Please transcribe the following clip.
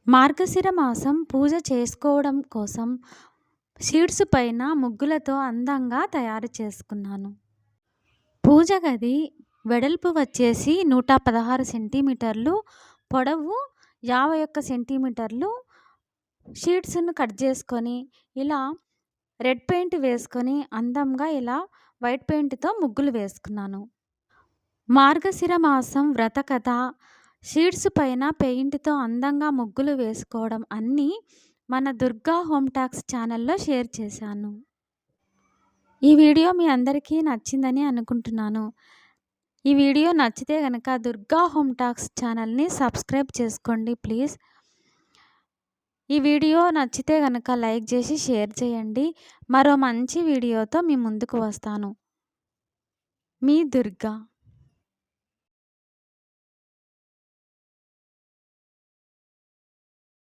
మార్గశిర మాసం పూజ చేసుకోవడం కోసం షీట్స్ పైన ముగ్గులతో అందంగా తయారు చేసుకున్నాను. పూజ గది వెడల్పు వచ్చేసి 116 సెంటీమీటర్లు, పొడవు 51 సెంటీమీటర్లు. షీట్స్‌ను కట్ చేసుకొని ఇలా రెడ్ పెయింట్ వేసుకొని అందంగా ఇలా వైట్ పెయింట్‌తో ముగ్గులు వేసుకున్నాను. మార్గశిర మాసం వ్రత కథ, షీట్స్ పైన పెయింట్‌తో అందంగా ముగ్గులు వేసుకోవడం అన్నీ మన దుర్గా హోమ్ టాక్స్ ఛానల్‌లో షేర్ చేశాను. ఈ వీడియో మీ అందరికీ నచ్చిందని అనుకుంటున్నాను. ఈ వీడియో నచ్చితే గనక దుర్గా హోమ్ టాక్స్ ఛానల్‌ని సబ్స్క్రైబ్ చేసుకోండి ప్లీజ్. ఈ వీడియో నచ్చితే గనక లైక్ చేసి షేర్ చేయండి. మరో మంచి వీడియోతో మీ ముందుకు వస్తాను. మీ దుర్గా.